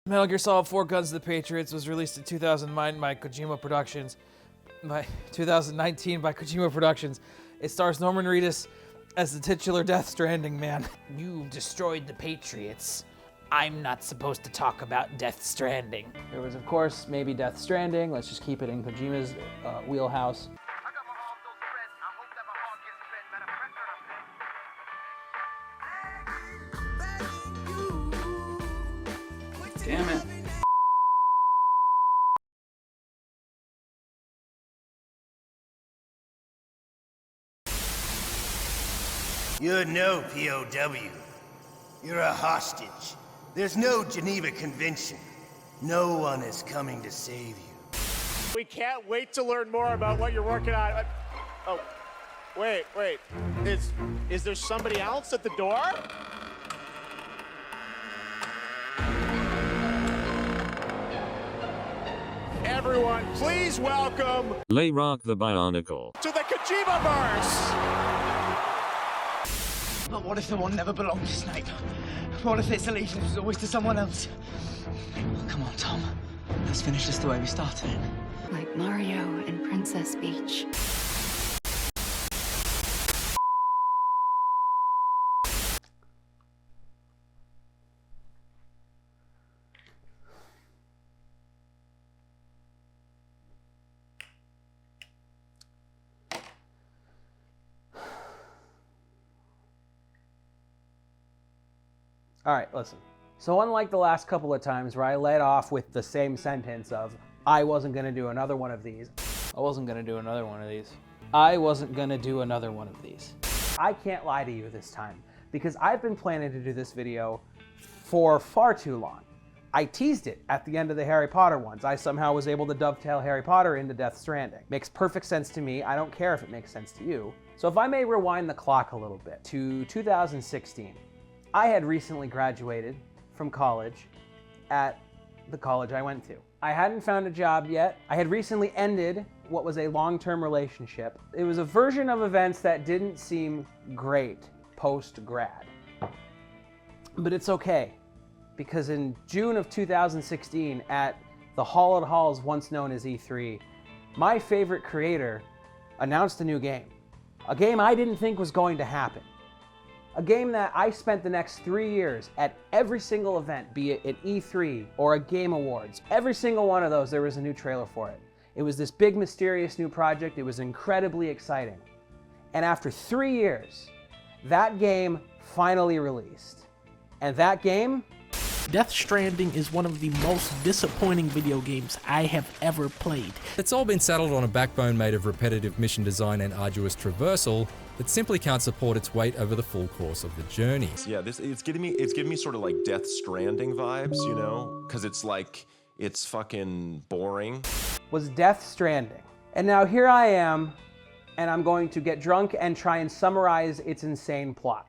Metal Gear Solid 4 Guns of the Patriots was released in 2009 by Kojima Productions. By 2019 by Kojima Productions. It stars Norman Reedus as the titular Death Stranding man. You destroyed the Patriots. I'm not supposed to talk about Death Stranding. There was, of course, maybe Death Stranding. Let's just keep it in Kojima's wheelhouse. Damn it. You're no POW. You're a hostage. There's no Geneva Convention. No one is coming to save you. We can't wait to learn more about what you're working on. Oh, wait. Is there somebody else at the door? Everyone, please welcome Layrock the Bionicle to the Kojima-verse! But what if the one never belonged to Snape? What if its allegiance was always to someone else? Oh, come on, Tom. Let's finish this the way we started it. Like Mario and Princess Peach. All right, listen. So unlike the last couple of times where I led off with the same sentence of, I wasn't gonna do another one of these. I wasn't gonna do another one of these. I wasn't gonna do another one of these. I can't lie to you this time because I've been planning to do this video for far too long. I teased it at the end of the Harry Potter ones. I somehow was able to dovetail Harry Potter into Death Stranding. Makes perfect sense to me. I don't care if it makes sense to you. So if I may rewind the clock a little bit to 2016. I had recently graduated from college at the college I went to. I hadn't found a job yet. I had recently ended what was a long-term relationship. It was a version of events that didn't seem great post-grad. But it's okay, because in June of 2016 at the Hall at Halls, once known as E3, my favorite creator announced a new game. A game I didn't think was going to happen. A game that I spent the next 3 years at every single event, be it at E3 or at Game Awards. Every single one of those, there was a new trailer for it. It was this big, mysterious new project. It was incredibly exciting. And after 3 years, that game finally released. And that game? Death Stranding is one of the most disappointing video games I have ever played. It's all been saddled on a backbone made of repetitive mission design and arduous traversal that simply can't support its weight over the full course of the journey. Yeah, it's giving me sort of like Death Stranding vibes, you know? Because it's like, it's fucking boring. Was Death Stranding. And now here I am, and I'm going to get drunk and try and summarize its insane plot.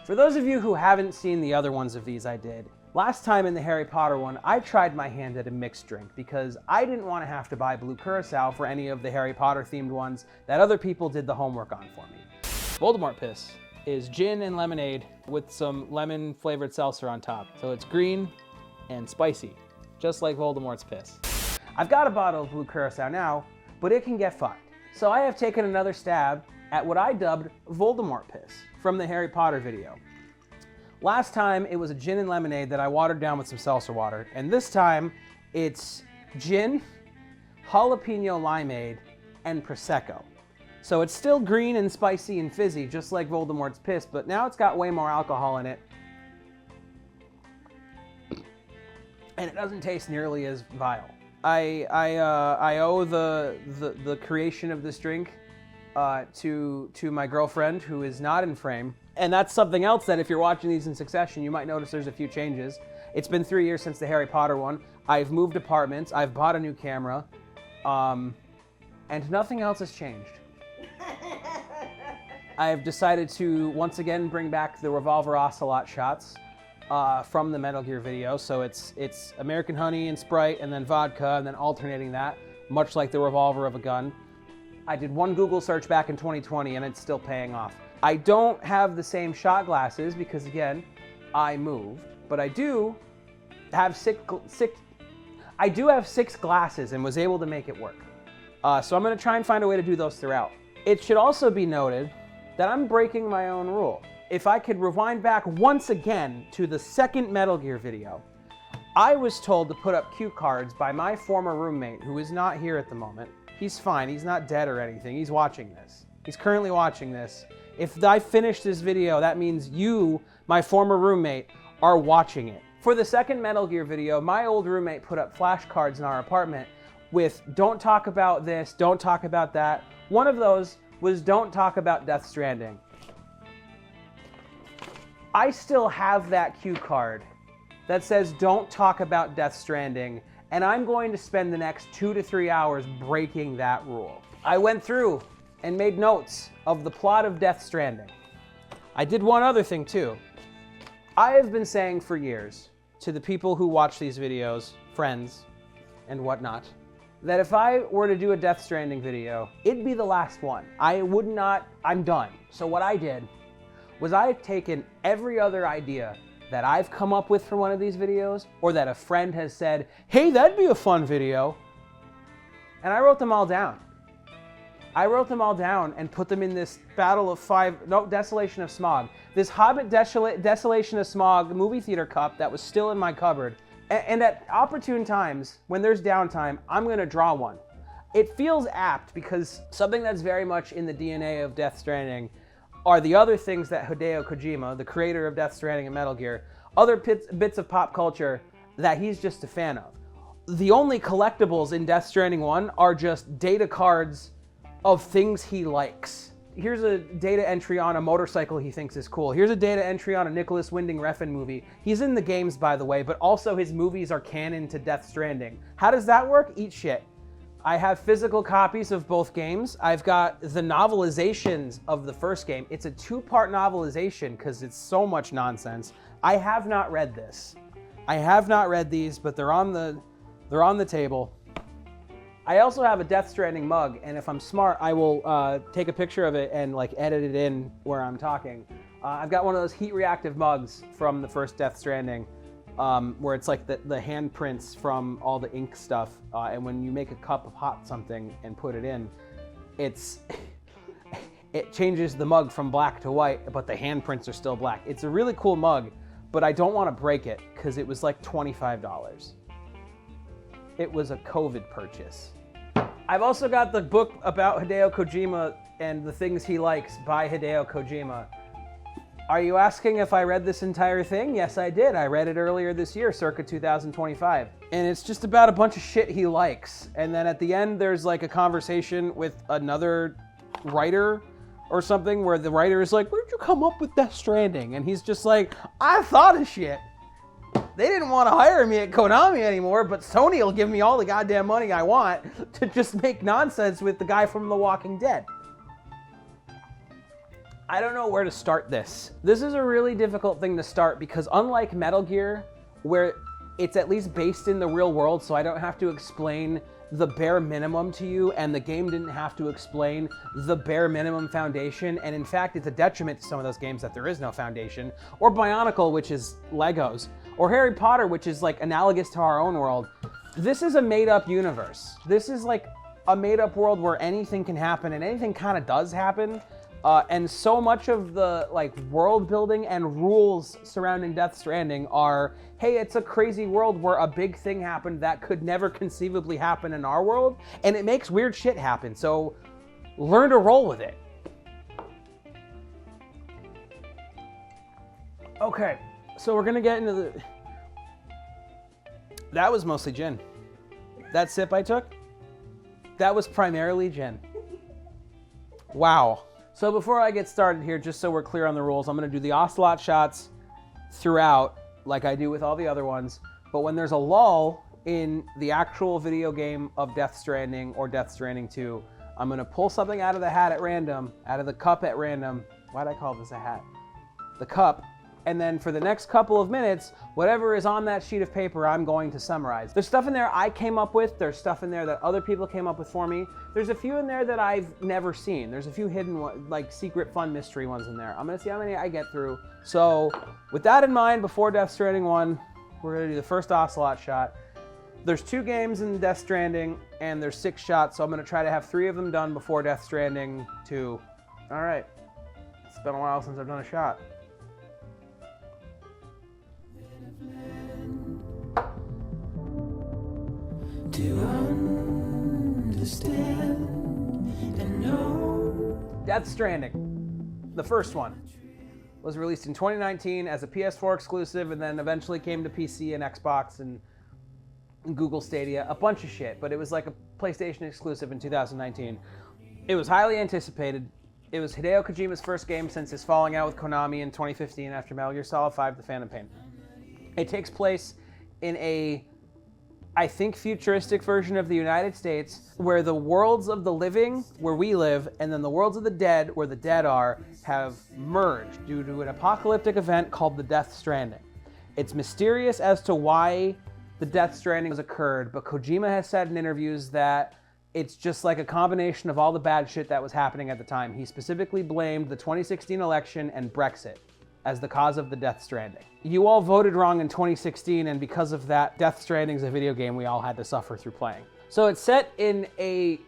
For those of you who haven't seen the other ones of these I did, last time in the Harry Potter one, I tried my hand at a mixed drink because I didn't want to have to buy blue curacao for any of the Harry Potter themed ones that other people did the homework on for me. Voldemort piss is gin and lemonade with some lemon flavored seltzer on top. So it's green and spicy, just like Voldemort's piss. I've got a bottle of blue curacao now, but it can get fucked. So I have taken another stab at what I dubbed Voldemort piss from the Harry Potter video. Last time it was a gin and lemonade that I watered down with some seltzer water, and this time it's gin, jalapeno limeade, and Prosecco. So it's still green and spicy and fizzy, just like Voldemort's piss, but now it's got way more alcohol in it. And it doesn't taste nearly as vile. I owe the creation of this drink to my girlfriend, who is not in frame. And that's something else that if you're watching these in succession, you might notice there's a few changes. It's been 3 years since the Harry Potter one. I've moved apartments, I've bought a new camera, and nothing else has changed. I've decided to once again bring back the revolver ocelot shots from the Metal Gear video. So it's American honey and Sprite and then vodka and then alternating that, much like the revolver of a gun. I did one Google search back in 2020 and it's still paying off. I don't have the same shot glasses because again, I moved, but I do have I do have 6 glasses and was able to make it work. So I'm gonna try and find a way to do those throughout. It should also be noted that I'm breaking my own rule. If I could rewind back once again to the second Metal Gear video, I was told to put up cue cards by my former roommate, who is not here at the moment. He's fine, he's not dead or anything, he's watching this. He's currently watching this. If I finish this video, that means you, my former roommate, are watching it. For the second Metal Gear video, my old roommate put up flashcards in our apartment with don't talk about this, don't talk about that. One of those was don't talk about Death Stranding. I still have that cue card that says don't talk about Death Stranding, and I'm going to spend the next 2 to 3 hours breaking that rule. I went through and made notes of the plot of Death Stranding. I did one other thing too. I have been saying for years to the people who watch these videos, friends and whatnot, that if I were to do a Death Stranding video, it'd be the last one. I'm done. So what I did was I've taken every other idea that I've come up with for one of these videos, or that a friend has said, hey, that'd be a fun video, and I wrote them all down. I wrote them all down and put them in this Desolation of Smog. This Hobbit Desolation of Smog movie theater cup that was still in my cupboard. And at opportune times, when there's downtime, I'm gonna draw one. It feels apt because something that's very much in the DNA of Death Stranding are the other things that Hideo Kojima, the creator of Death Stranding and Metal Gear, other bits of pop culture that he's just a fan of. The only collectibles in Death Stranding 1 are just data cards of things he likes. Here's a data entry on a motorcycle he thinks is cool. Here's a data entry on a Nicholas Winding Refn movie. He's in the games, by the way, but also his movies are canon to Death Stranding. How does that work? Eat shit. I have physical copies of both games. I've got the novelizations of the first game. It's a 2-part novelization because it's so much nonsense. I have not read this. I have not read these, but they're on the table. I also have a Death Stranding mug, and if I'm smart, I will take a picture of it and like edit it in where I'm talking. I've got one of those heat reactive mugs from the first Death Stranding, where it's like the handprints from all the ink stuff, and when you make a cup of hot something and put it in, it changes the mug from black to white, but the handprints are still black. It's a really cool mug, but I don't want to break it because it was like $25. It was a COVID purchase. I've also got the book about Hideo Kojima and the things he likes by Hideo Kojima. Are you asking if I read this entire thing? Yes, I did. I read it earlier this year, circa 2025. And it's just about a bunch of shit he likes. And then at the end, there's like a conversation with another writer or something where the writer is like, where'd you come up with Death Stranding? And he's just like, I thought of shit. They didn't want to hire me at Konami anymore, but Sony will give me all the goddamn money I want to just make nonsense with the guy from The Walking Dead. I don't know where to start this. This is a really difficult thing to start because unlike Metal Gear, where it's at least based in the real world, so I don't have to explain the bare minimum to you, and the game didn't have to explain the bare minimum foundation, and in fact, it's a detriment to some of those games that there is no foundation, or Bionicle, which is Legos, or Harry Potter, which is like analogous to our own world. This is a made-up universe. This is like a made-up world where anything can happen, and anything kind of does happen. And so much of the like world building and rules surrounding Death Stranding are, hey, it's a crazy world where a big thing happened that could never conceivably happen in our world, and it makes weird shit happen, so learn to roll with it. Okay, so we're gonna get into the... That was mostly gin. That sip I took, that was primarily gin. Wow. So before I get started here, just so we're clear on the rules, I'm going to do the Ocelot shots throughout, like I do with all the other ones. But when there's a lull in the actual video game of Death Stranding or Death Stranding 2, I'm going to pull something out of the hat at random, out of the cup at random. Why'd I call this a hat? The cup. And then for the next couple of minutes, whatever is on that sheet of paper, I'm going to summarize. There's stuff in there I came up with. There's stuff in there that other people came up with for me. There's a few in there that I've never seen. There's a few hidden, like secret fun mystery ones in there. I'm gonna see how many I get through. So with that in mind, before Death Stranding 1, We're gonna do the first Ocelot shot. There's 2 games in Death Stranding, and there's 6 shots, so I'm gonna try to have 3 of them done before Death Stranding 2. All right. It's been a while since I've done a shot. Death Stranding, the first one, was released in 2019 as a PS4 exclusive, and then eventually came to PC and Xbox and Google Stadia, a bunch of shit, but it was like a PlayStation exclusive in 2019. It was highly anticipated. It was Hideo Kojima's first game since his falling out with Konami in 2015 after Metal Gear Solid 5: The Phantom Pain. It takes place in a, I think, futuristic version of the United States, where the worlds of the living, where we live, and then the worlds of the dead, where the dead are, have merged due to an apocalyptic event called the Death Stranding. It's mysterious as to why the Death Stranding has occurred, but Kojima has said in interviews that it's just like a combination of all the bad shit that was happening at the time. He specifically blamed the 2016 election and Brexit as the cause of the Death Stranding. You all voted wrong in 2016, and because of that, Death Stranding is a video game we all had to suffer through playing. So it's set in a,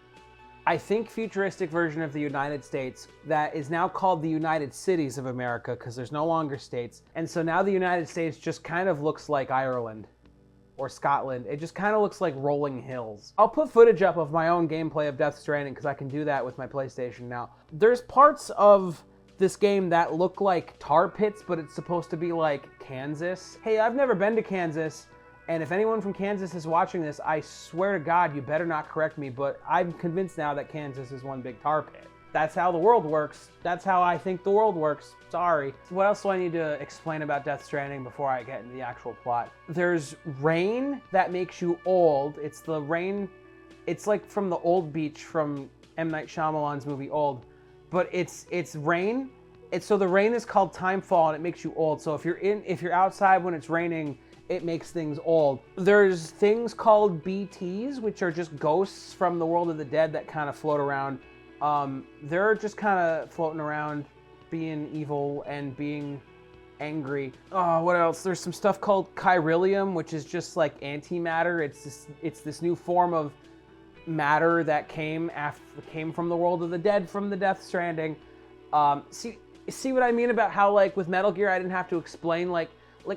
I think, futuristic version of the United States that is now called the United Cities of America because there's no longer states. And so now the United States just kind of looks like Ireland or Scotland. It just kind of looks like rolling hills. I'll put footage up of my own gameplay of Death Stranding because I can do that with my PlayStation now. There's parts of this game that look like tar pits, but it's supposed to be like Kansas. Hey, I've never been to Kansas, and if anyone from Kansas is watching this, I swear to God, you better not correct me, but I'm convinced now that Kansas is one big tar pit. That's how the world works. That's how I think the world works. Sorry. What else do I need to explain about Death Stranding before I get into the actual plot? There's rain that makes you old. It's the rain, it's like from the old beach from M. Night Shyamalan's movie Old, but it's rain. So the rain is called timefall, and it makes you old. So if you're outside when it's raining, it makes things old. There's things called BTs, which are just ghosts from the world of the dead that kind of float around. They're just kind of floating around, being evil and being angry. Oh, what else? There's some stuff called chiralium, which is just like antimatter. It's this new form of matter that came from the world of the dead from the Death Stranding. See what I mean about how, like, with Metal Gear, I didn't have to explain like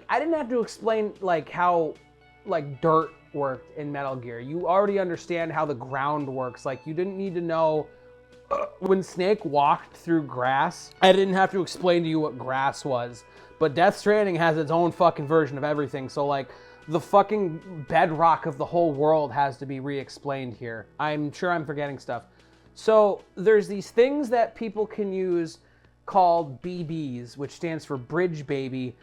I didn't have to explain like how like dirt worked in Metal Gear. You already understand how the ground works. Like, you didn't need to know when Snake walked through grass. I didn't have to explain to you what grass was. But Death Stranding has its own fucking version of everything. So like the fucking bedrock of the whole world has to be re-explained here. I'm sure I'm forgetting stuff. So there's these things that people can use called BBs, which stands for Bridge Baby.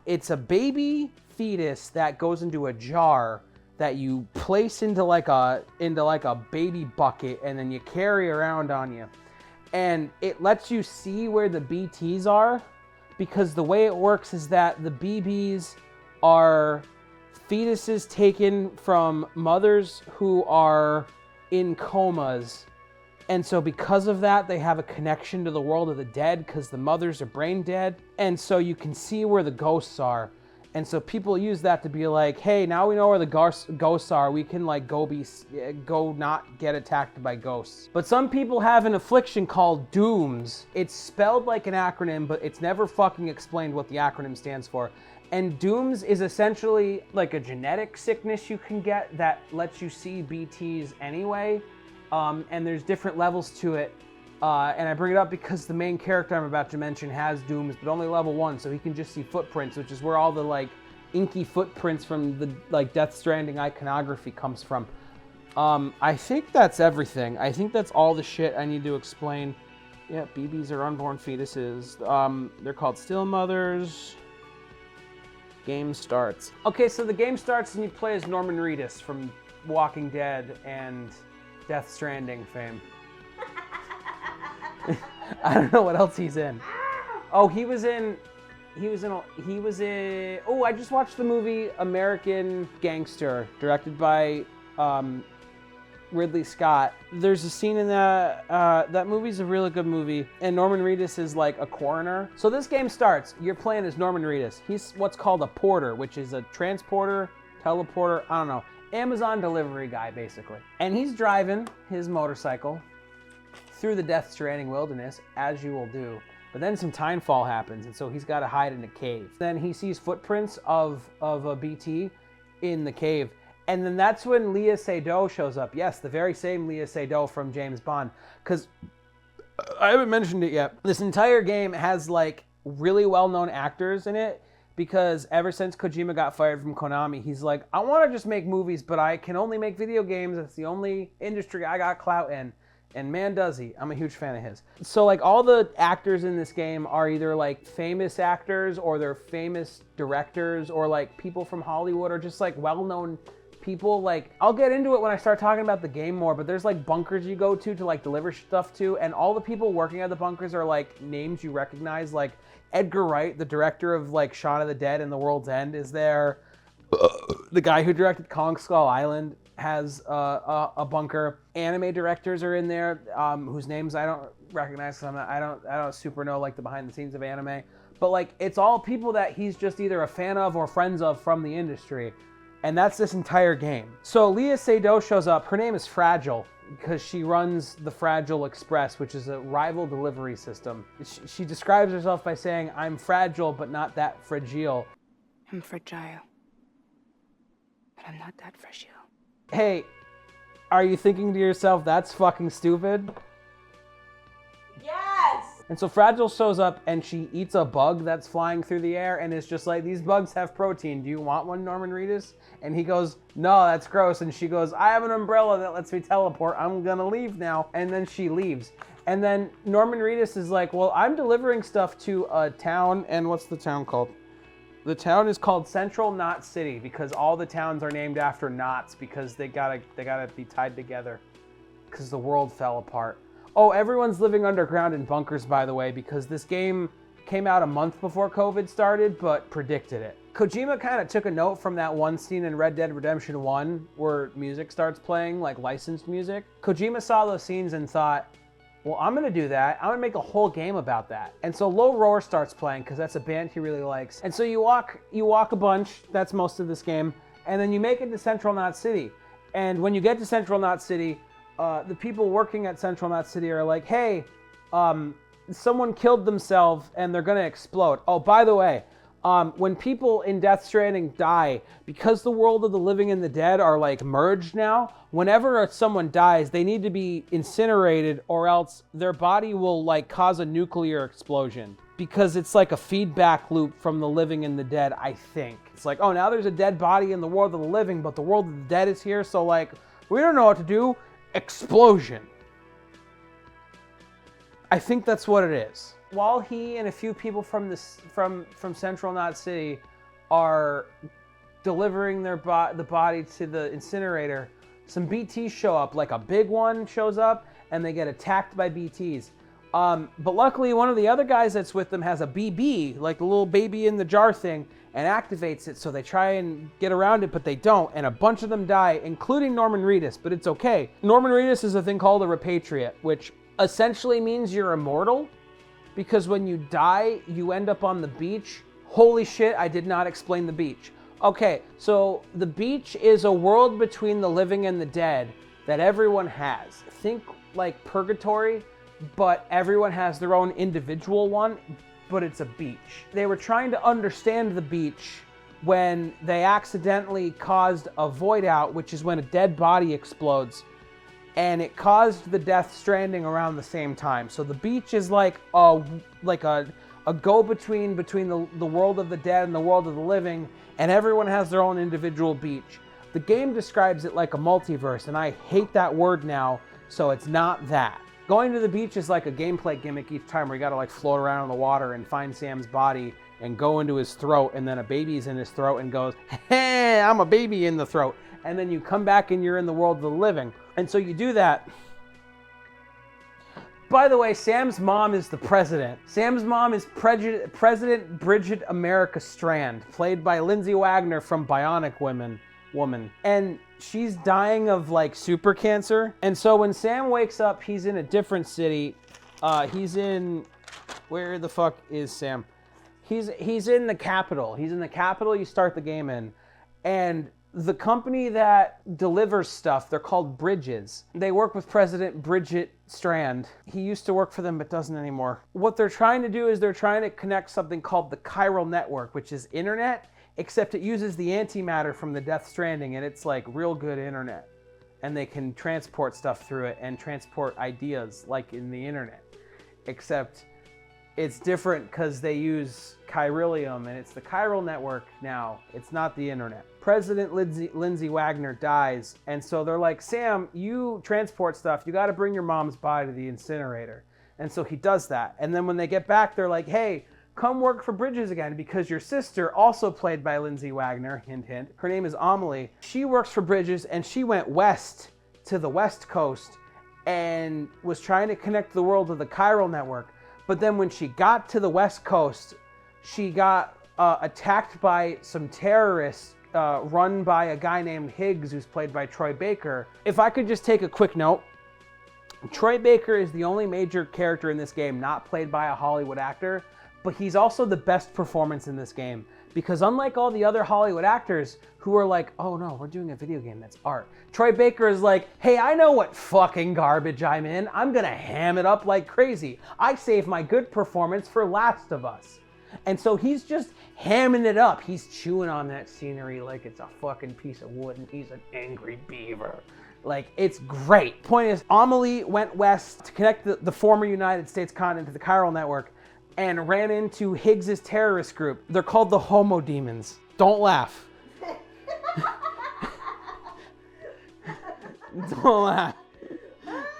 It's a baby fetus that goes into a jar that you place into like a baby bucket, and then you carry around on you. And it lets you see where the BTs are, because the way it works is that the BBs are fetuses taken from mothers who are in comas. And so because of that, they have a connection to the world of the dead because the mothers are brain dead. And so you can see where the ghosts are. And so people use that to be like, hey, now we know where the ghosts are. We can like go not get attacked by ghosts. But some people have an affliction called DOOMS. It's spelled like an acronym, but it's never fucking explained what the acronym stands for. And DOOMS is essentially like a genetic sickness you can get that lets you see BTs anyway. And there's different levels to it. And I bring it up because the main character I'm about to mention has DOOMS, but only level 1, so he can just see footprints, which is where all the like inky footprints from the like Death Stranding iconography comes from. I think that's everything. I think that's all the shit I need to explain. Yeah, BBs are unborn fetuses. They're called still mothers. Game starts. Okay, so the game starts and you play as Norman Reedus from Walking Dead and Death Stranding fame. I don't know what else he's in. Oh, I just watched the movie American Gangster, directed by Ridley Scott. There's a scene in that movie's a really good movie, and Norman Reedus is like a coroner. So this game starts, you're playing as Norman Reedus. He's what's called a porter, which is a transporter, teleporter, I don't know, Amazon delivery guy basically. And he's driving his motorcycle through the Death Stranding wilderness, as you will do. But then some timefall happens, and so he's got to hide in a cave. Then he sees footprints of a BT in the cave. And then that's when Léa Seydoux shows up. Yes, the very same Léa Seydoux from James Bond. Because I haven't mentioned it yet. This entire game has like really well-known actors in it, because ever since Kojima got fired from Konami, he's like, I want to just make movies, but I can only make video games. It's the only industry I got clout in. And man, does he. I'm a huge fan of his. So like all the actors in this game are either like famous actors, or they're famous directors, or like people from Hollywood, or just like well-known people. Like, I'll get into it when I start talking about the game more, but there's like bunkers you go to like deliver stuff to, and all the people working at the bunkers are like names you recognize. Like Edgar Wright, the director of like Shaun of the Dead and The World's End, is there. The guy who directed Kong Skull Island has a bunker. Anime directors are in there, whose names I don't recognize, because I don't super know like the behind the scenes of anime. But like, it's all people that he's just either a fan of or friends of from the industry. And that's this entire game. So Léa Seydoux shows up. Her name is Fragile, because she runs the Fragile Express, which is a rival delivery system. She describes herself by saying, I'm fragile, but not that fragile. I'm fragile, but I'm not that fragile. Hey, are you thinking to yourself, that's fucking stupid? Yes! And so Fragile shows up and she eats a bug that's flying through the air, and it's just like, these bugs have protein. Do you want one, Norman Reedus? And he goes, no, that's gross. And she goes, I have an umbrella that lets me teleport. I'm gonna leave now. And then she leaves. And then Norman Reedus is like, well, I'm delivering stuff to a town, and what's the town called? The town is called Central Knot City, because all the towns are named after knots, because they gotta be tied together, because the world fell apart. Oh, everyone's living underground in bunkers, by the way, because this game came out a month before COVID started, but predicted it. Kojima kind of took a note from that one scene in Red Dead Redemption 1 where music starts playing, like licensed music. Kojima saw those scenes and thought, well, I'm gonna do that. I'm gonna make a whole game about that. And so Low Roar starts playing, because that's a band he really likes. And so you walk a bunch, that's most of this game, and then you make it to Central Knot City. And when you get to Central Knot City, the people working at Central Knot City are like, hey, someone killed themselves and they're gonna explode. Oh, by the way, when people in Death Stranding die, because the world of the living and the dead are like merged now, whenever someone dies, they need to be incinerated, or else their body will like cause a nuclear explosion, because it's like a feedback loop from the living and the dead, I think. It's like, oh, now there's a dead body in the world of the living, but the world of the dead is here, so like, we don't know what to do. Explosion. I think that's what it is. While he and a few people from Central Knot City are delivering the body to the incinerator, some BTs show up. Like a big one shows up, and they get attacked by BTs. But luckily, one of the other guys that's with them has a BB, like the little baby in the jar thing, and activates it. So they try and get around it, but they don't. And a bunch of them die, including Norman Reedus. But it's okay. Norman Reedus is a thing called a repatriate, which essentially means you're immortal. Because when you die, you end up on the beach. Holy shit, I did not explain the beach. Okay, so the beach is a world between the living and the dead that everyone has. Think like purgatory, but everyone has their own individual one, but it's a beach. They were trying to understand the beach when they accidentally caused a void out, which is when a dead body explodes. And it caused the Death Stranding around the same time. So the beach is like a go-between between the world of the dead and the world of the living, and everyone has their own individual beach. The game describes it like a multiverse, and I hate that word now, so it's not that. Going to the beach is like a gameplay gimmick each time, where you gotta like float around in the water and find Sam's body and go into his throat, and then a baby's in his throat and goes, hey, I'm a baby in the throat. And then you come back and you're in the world of the living. And so you do that. By the way, Sam's mom is the president. Sam's mom is President Bridget America Strand, played by Lindsay Wagner from Bionic Woman. And she's dying of like super cancer. And so when Sam wakes up, he's in a different city. He's in, where the fuck is Sam? He's in the capital. He's in the capital you start the game in. And the company that delivers stuff, they're called Bridges. They work with President Bridget Strand. He used to work for them but doesn't anymore. What they're trying to do is they're trying to connect something called the chiral network, which is internet, except it uses the antimatter from the Death Stranding, and it's like real good internet. And they can transport stuff through it and transport ideas like in the internet. Except it's different because they use chiralium, and it's the chiral network now. It's not the internet. President Lindsay Wagner dies, and so they're like, Sam, you transport stuff. You got to bring your mom's body to the incinerator. And so he does that. And then when they get back, they're like, hey, come work for Bridges again, because your sister, also played by Lindsay Wagner, hint, hint, her name is Amelie. She works for Bridges, and she went west to the West Coast and was trying to connect the world to the chiral network. But then when she got to the West Coast, she got attacked by some terrorists run by a guy named Higgs, who's played by Troy Baker. If I could just take a quick note, Troy Baker is the only major character in this game not played by a Hollywood actor, but he's also the best performance in this game. Because unlike all the other Hollywood actors who are like, oh no, we're doing a video game that's art, Troy Baker is like, hey, I know what fucking garbage I'm in. I'm gonna ham it up like crazy. I saved my good performance for Last of Us. And so he's just hamming it up. He's chewing on that scenery like it's a fucking piece of wood, and he's an angry beaver. Like, it's great. Point is, Amelie went west to connect the former United States continent to the chiral network and ran into Higgs's terrorist group. They're called the Homo Demons. Don't laugh. Don't laugh.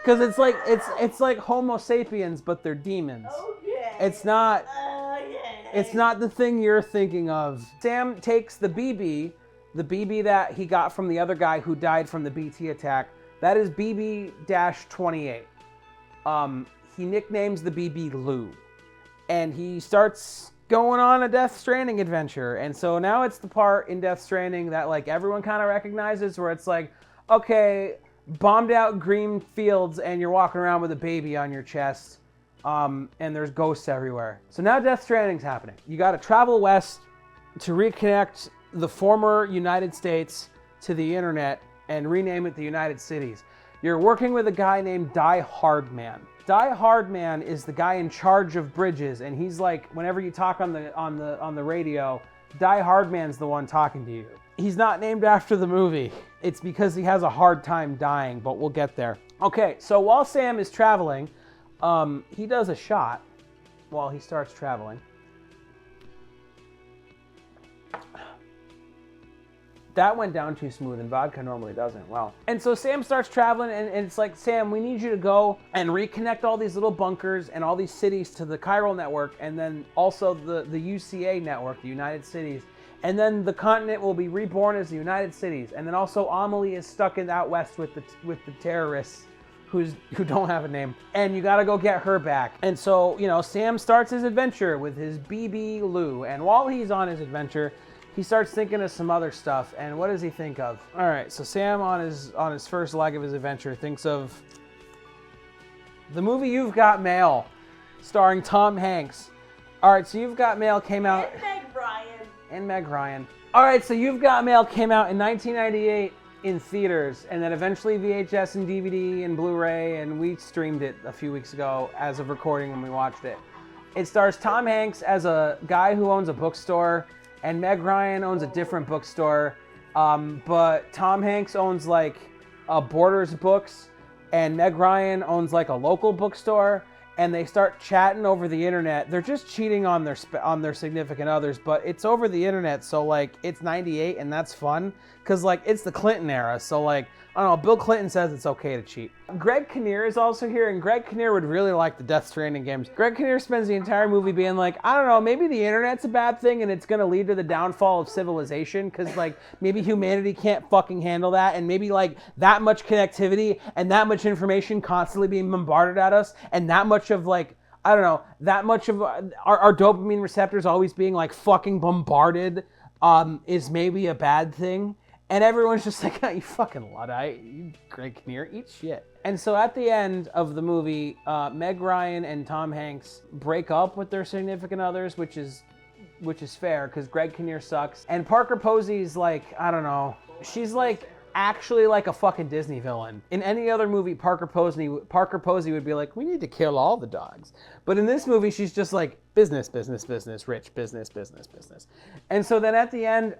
Because it's like Homo sapiens, but they're demons. Okay. It's not the thing you're thinking of. Sam takes the BB that he got from the other guy who died from the BT attack. That is BB-28. He nicknames the BB Lou. And he starts going on a Death Stranding adventure. And so now it's the part in Death Stranding that like everyone kind of recognizes, where it's like, okay, bombed out green fields and you're walking around with a baby on your chest. And there's ghosts everywhere. So now Death Stranding's happening. You got to travel west to reconnect the former United States to the internet and rename it the United Cities. You're working with a guy named Die Hard Man. Die Hard Man is the guy in charge of Bridges, and he's like, whenever you talk on the radio, Die Hard Man's the one talking to you. He's not named after the movie. It's because he has a hard time dying, but we'll get there. Okay, so while Sam is traveling, he does a shot while he starts traveling. That went down too smooth, and vodka normally doesn't. Wow. And so Sam starts traveling, and it's like, Sam, we need you to go and reconnect all these little bunkers and all these cities to the chiral network, and then also the UCA network, the United Cities. And then the continent will be reborn as the United Cities. And then also Amelie is stuck out west with the terrorists who don't have a name. And you gotta go get her back. And so, you know, Sam starts his adventure with his BB Lou. And while he's on his adventure, he starts thinking of some other stuff. And what does he think of? All right, so Sam on his first leg of his adventure thinks of the movie You've Got Mail, starring Tom Hanks. All right, so You've Got Mail came out. And Meg Ryan. All right, so You've Got Mail came out in 1998 in theaters, and then eventually VHS and DVD and Blu-ray, and we streamed it a few weeks ago as of recording when we watched it. It stars Tom Hanks as a guy who owns a bookstore, and Meg Ryan owns a different bookstore, but Tom Hanks owns like Borders Books, and Meg Ryan owns like a local bookstore, and they start chatting over the internet. They're just cheating on their significant others, but it's over the internet, so like it's 98 and that's fun, because like it's the Clinton era, so like, I don't know, Bill Clinton says it's okay to cheat. Greg Kinnear is also here, and Greg Kinnear would really like the Death Stranding games. Greg Kinnear spends the entire movie being like, I don't know, maybe the internet's a bad thing and it's gonna lead to the downfall of civilization, because like maybe humanity can't fucking handle that, and maybe like that much connectivity and that much information constantly being bombarded at us, and that much of like, I don't know, that much of our dopamine receptors always being like fucking bombarded is maybe a bad thing. And everyone's just like, oh, you fucking Luddite, you Greg Kinnear, eat shit. And so at the end of the movie, Meg Ryan and Tom Hanks break up with their significant others, which is fair, because Greg Kinnear sucks. And Parker Posey's like, I don't know, she's like actually like a fucking Disney villain. In any other movie, Parker Posey would be like, we need to kill all the dogs. But in this movie, she's just like, business, business, business, rich, business, business, business. And so then at the end,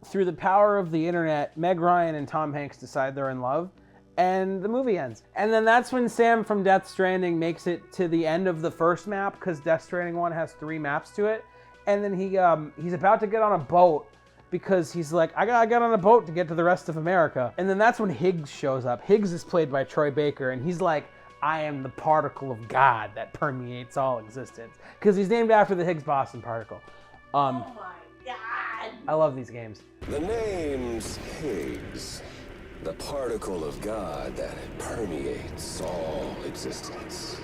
through the power of the internet, Meg Ryan and Tom Hanks decide they're in love, and the movie ends. And then that's when Sam from Death Stranding makes it to the end of the first map, because Death Stranding 1 has 3 maps to it. And then he's about to get on a boat, because he's like, I gotta get on a boat to get to the rest of America. And then that's when Higgs shows up. Higgs is played by Troy Baker, and he's like, I am the particle of God that permeates all existence. Because he's named after the Higgs boson particle. Oh my God. I love these games. The name's Higgs, the particle of God that permeates all existence.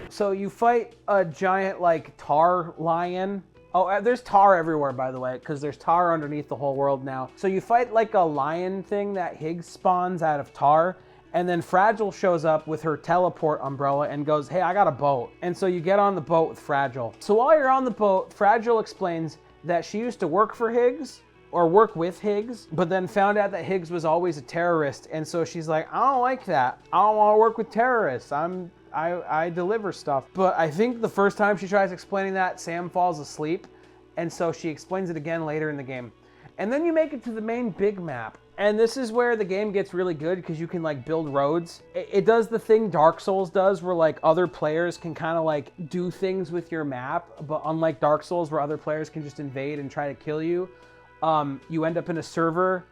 So you fight a giant, like, tar lion. Oh, there's tar everywhere, by the way, because there's tar underneath the whole world now. So you fight, like, a lion thing that Higgs spawns out of tar, and then Fragile shows up with her teleport umbrella and goes, hey, I got a boat. And so you get on the boat with Fragile. So while you're on the boat, Fragile explains that she used to work for Higgs, or work with Higgs, but then found out that Higgs was always a terrorist, and so she's like, I don't like that. I don't want to work with terrorists. I deliver stuff. But I think the first time she tries explaining that, Sam falls asleep, and so she explains it again later in the game. And then you make it to the main big map, and this is where the game gets really good, because you can like build roads. It does the thing Dark Souls does, where like other players can kind of like do things with your map, but unlike Dark Souls where other players can just invade and try to kill you, you end up in a server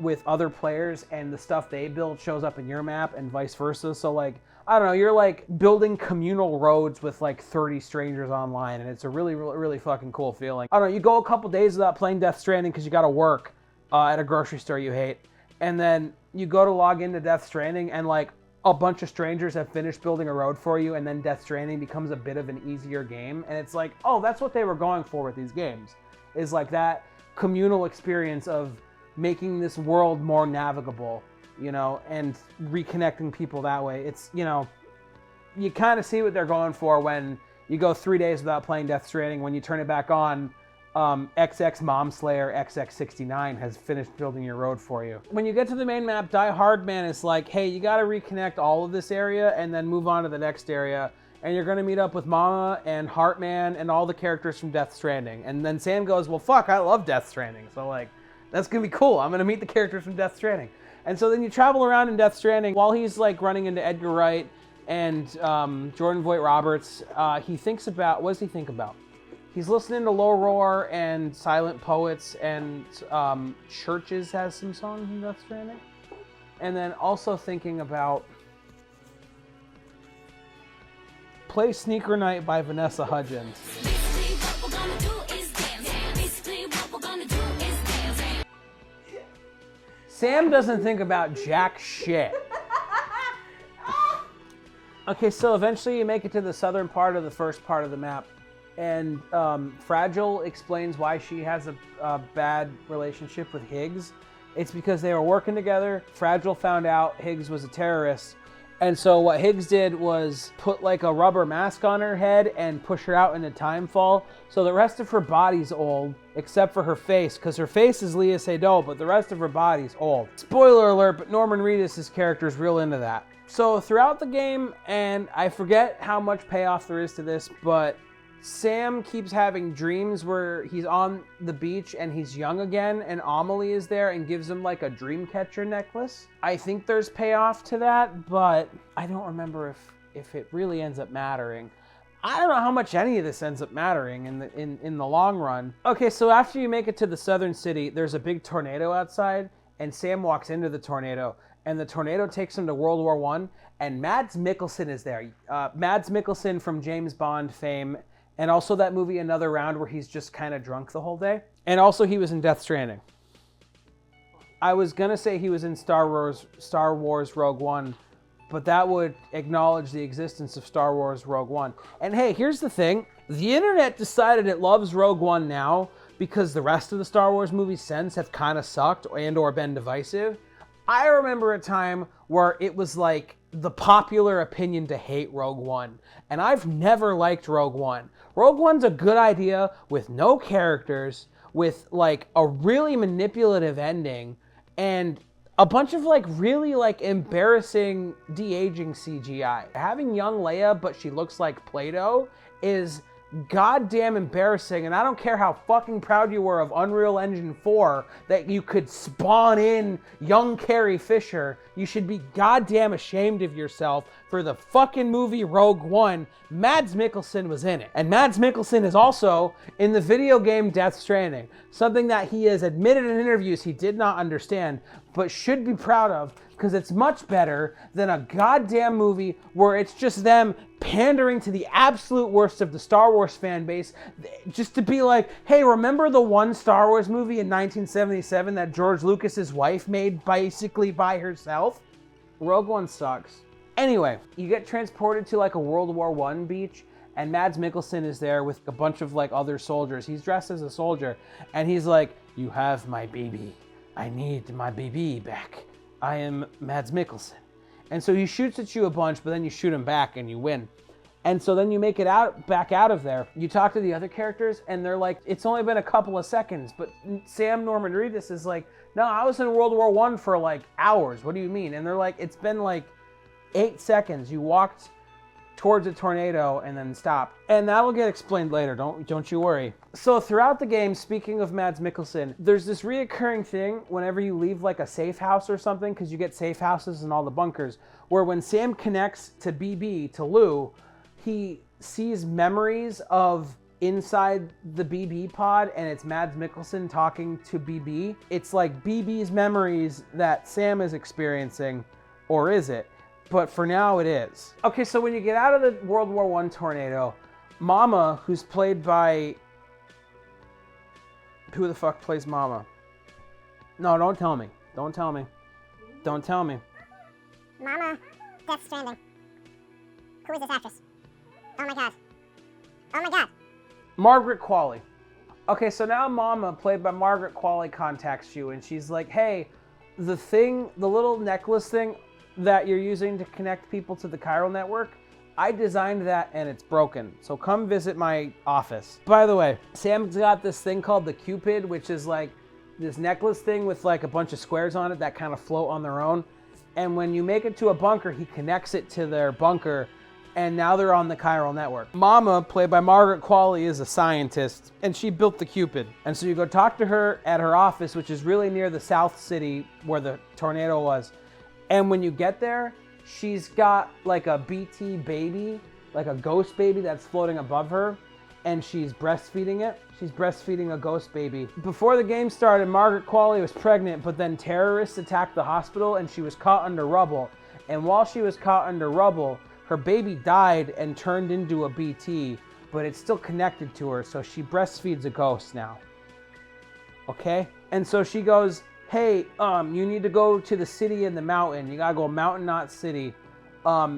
with other players, and the stuff they build shows up in your map and vice versa. So like, I don't know, you're like building communal roads with like 30 strangers online, and it's a really, really, really fucking cool feeling. I don't know, you go a couple days without playing Death Stranding because you gotta work at a grocery store you hate, and then you go to log into Death Stranding, and like a bunch of strangers have finished building a road for you, and then Death Stranding becomes a bit of an easier game, and it's like, oh, that's what they were going for with these games, is like that communal experience of making this world more navigable, you know, and reconnecting people that way. It's, you know, you kind of see what they're going for when you go 3 days without playing Death Stranding. When you turn it back on, XX Momslayer XX69 has finished building your road for you. When you get to the main map, Die Hard Man is like, hey, you got to reconnect all of this area and then move on to the next area. And you're going to meet up with Mama and Heartman and all the characters from Death Stranding. And then Sam goes, well, fuck, I love Death Stranding. So, like, that's going to be cool. I'm going to meet the characters from Death Stranding. And so then you travel around in Death Stranding while he's, like, running into Edgar Wright and Jordan Voight Roberts. He thinks about, what does he think about? He's listening to Low Roar and Silent Poets, and Churches has some songs in Death Stranding. And then also thinking about Play Sneaker Night by Vanessa Hudgens. Sam doesn't think about jack shit. Okay, so eventually you make it to the southern part of the first part of the map, and Fragile explains why she has a bad relationship with Higgs. It's because they were working together. Fragile found out Higgs was a terrorist, and so what Higgs did was put like a rubber mask on her head and push her out into Timefall. So the rest of her body's old, except for her face, because her face is Léa Seydoux, but the rest of her body's old. Spoiler alert, but Norman Reedus' character is real into that. So throughout the game, and I forget how much payoff there is to this, but Sam keeps having dreams where he's on the beach and he's young again, and Amelie is there and gives him like a dream catcher necklace. I think there's payoff to that, but I don't remember if it really ends up mattering. I don't know how much any of this ends up mattering in the long run. Okay, so after you make it to the southern city, there's a big tornado outside, and Sam walks into the tornado, and the tornado takes him to World War I, and Mads Mikkelsen is there. Mads Mikkelsen from James Bond fame, and also that movie Another Round where he's just kind of drunk the whole day. And also he was in Death Stranding. I was gonna say he was in Star Wars Rogue One, but that would acknowledge the existence of Star Wars Rogue One. And hey, here's the thing. The internet decided it loves Rogue One now, because the rest of the Star Wars movies since have kind of sucked and or been divisive. I remember a time where it was like the popular opinion to hate Rogue One, and I've never liked Rogue One. Rogue One's a good idea with no characters, with like a really manipulative ending, and a bunch of like really like embarrassing de-aging CGI. Having young Leia, but she looks like Play-Doh, is goddamn embarrassing, and I don't care how fucking proud you were of Unreal Engine 4 that you could spawn in young Carrie Fisher. You should be goddamn ashamed of yourself for the fucking movie Rogue One. Mads Mikkelsen was in it, and Mads Mikkelsen is also in the video game Death Stranding, something that he has admitted in interviews he did not understand, but should be proud of, because it's much better than a goddamn movie where it's just them pandering to the absolute worst of the Star Wars fan base, just to be like, hey, remember the one Star Wars movie in 1977 that George Lucas's wife made basically by herself? Rogue One sucks. Anyway, you get transported to like a World War I beach, and Mads Mikkelsen is there with a bunch of like other soldiers. He's dressed as a soldier, and he's like, you have my baby. I need my baby back. I am Mads Mikkelsen. And so he shoots at you a bunch, but then you shoot him back and you win. And so then you make it back out of there. You talk to the other characters and they're like, it's only been a couple of seconds. But Sam Norman Reedus is like, no, I was in World War I for like hours. What do you mean? And they're like, it's been like 8 seconds. You walked towards a tornado and then stopped. And that'll get explained later, don't you worry. So throughout the game, speaking of Mads Mikkelsen, there's this reoccurring thing whenever you leave like a safe house or something, because you get safe houses in all the bunkers, where when Sam connects to BB, to Lou, he sees memories of inside the BB pod, and it's Mads Mikkelsen talking to BB. It's like BB's memories that Sam is experiencing, or is it? But for now it is. Okay, so when you get out of the World War I tornado, Mama, who's played by... Who the fuck plays Mama? No, don't tell me. Don't tell me. Don't tell me. Mama, Death Stranding. Who is this actress? Oh my god. Oh my god. Margaret Qualley. Okay, so now Mama, played by Margaret Qualley, contacts you, and she's like, hey, the little necklace thing that you're using to connect people to the chiral network, I designed that and it's broken. So come visit my office. By the way, Sam's got this thing called the Cupid, which is like this necklace thing with like a bunch of squares on it that kind of float on their own. And when you make it to a bunker, he connects it to their bunker, and now they're on the chiral network. Mama, played by Margaret Qualley, is a scientist, and she built the Cupid. And so you go talk to her at her office, which is really near the South City where the tornado was. And when you get there, she's got like a BT baby, like a ghost baby that's floating above her, and she's breastfeeding it. She's breastfeeding a ghost baby. Before the game started, Margaret Qualley was pregnant, but then terrorists attacked the hospital and she was caught under rubble. And while she was caught under rubble, her baby died and turned into a BT, but it's still connected to her, so she breastfeeds a ghost now. Okay? And so she goes, hey, you need to go to the city in the mountain. You gotta go mountain, not city,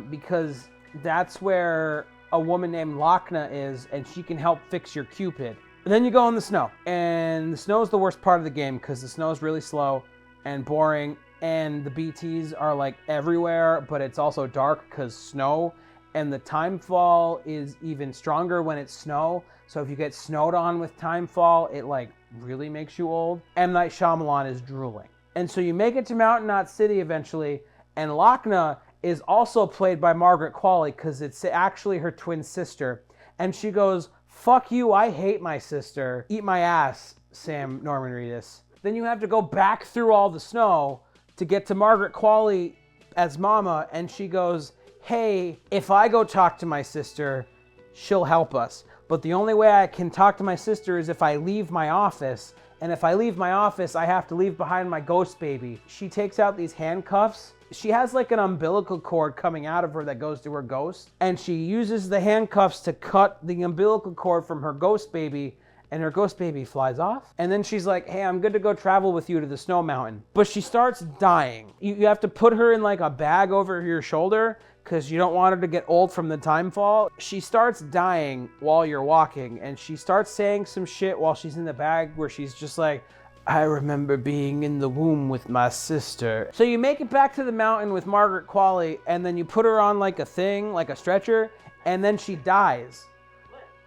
because that's where a woman named Lochna is, and she can help fix your Cupid. And then you go in the snow, and the snow is the worst part of the game because the snow is really slow and boring, and the BTs are like everywhere, but it's also dark because snow, and the time fall is even stronger when it's snow. So if you get snowed on with time fall, it like really makes you old. M. Night Shyamalan is drooling. And so you make it to Mountain Knot City eventually, and Lochna is also played by Margaret Qualley because it's actually her twin sister. And she goes, fuck you, I hate my sister. Eat my ass, Sam Norman Reedus. Then you have to go back through all the snow to get to Margaret Qualley as Mama, and she goes, hey, if I go talk to my sister, she'll help us. But the only way I can talk to my sister is if I leave my office. And if I leave my office, I have to leave behind my ghost baby. She takes out these handcuffs. She has like an umbilical cord coming out of her that goes to her ghost. And she uses the handcuffs to cut the umbilical cord from her ghost baby. And her ghost baby flies off. And then she's like, hey, I'm good to go travel with you to the snow mountain. But she starts dying. You have to put her in like a bag over your shoulder, because you don't want her to get old from the time fall. She starts dying while you're walking, and she starts saying some shit while she's in the bag where she's just like, I remember being in the womb with my sister. So you make it back to the mountain with Margaret Qualley, and then you put her on like a thing, like a stretcher, and then she dies.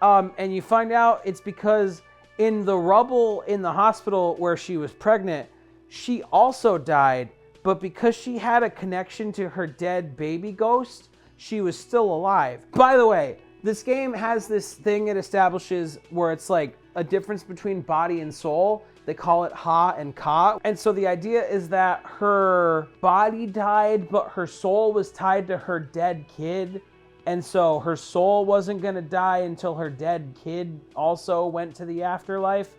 And you find out it's because in the rubble in the hospital where she was pregnant, she also died. But because she had a connection to her dead baby ghost, she was still alive. By the way, this game has this thing it establishes where it's like a difference between body and soul. They call it Ha and Ka. And so the idea is that her body died, but her soul was tied to her dead kid. And so her soul wasn't gonna die until her dead kid also went to the afterlife.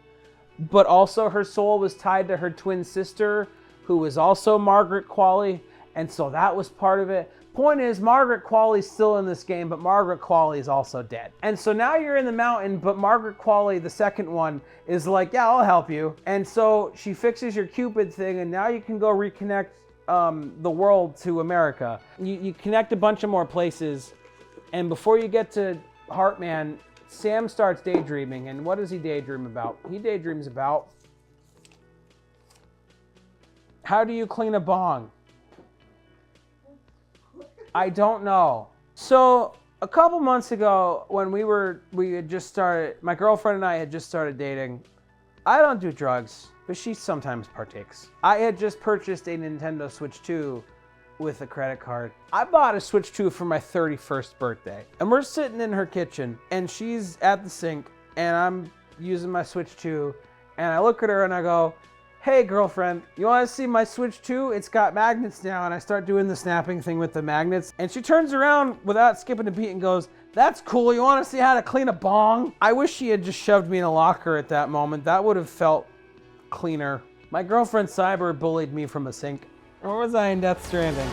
But also her soul was tied to her twin sister, who was also Margaret Qualley, and so that was part of it. Point is, Margaret Qualley's still in this game, but Margaret Qualley is also dead. And so now you're in the mountain, but Margaret Qualley, the second one, is like, yeah, I'll help you. And so she fixes your Cupid thing, and now you can go reconnect the world to America. You connect a bunch of more places, and before you get to Heartman, Sam starts daydreaming, and what does he daydream about? He daydreams about, how do you clean a bong? I don't know. So a couple months ago when we had just started, my girlfriend and I had just started dating. I don't do drugs, but she sometimes partakes. I had just purchased a Nintendo Switch 2 with a credit card. I bought a Switch 2 for my 31st birthday. And we're sitting in her kitchen and she's at the sink and I'm using my Switch 2 and I look at her and I go, hey girlfriend, you want to see my Switch 2? It's got magnets now. And I start doing the snapping thing with the magnets. And she turns around without skipping a beat and goes, that's cool. You want to see how to clean a bong? I wish she had just shoved me in a locker at that moment. That would have felt cleaner. My girlfriend Cyber bullied me from a sink. Or was I in Death Stranding?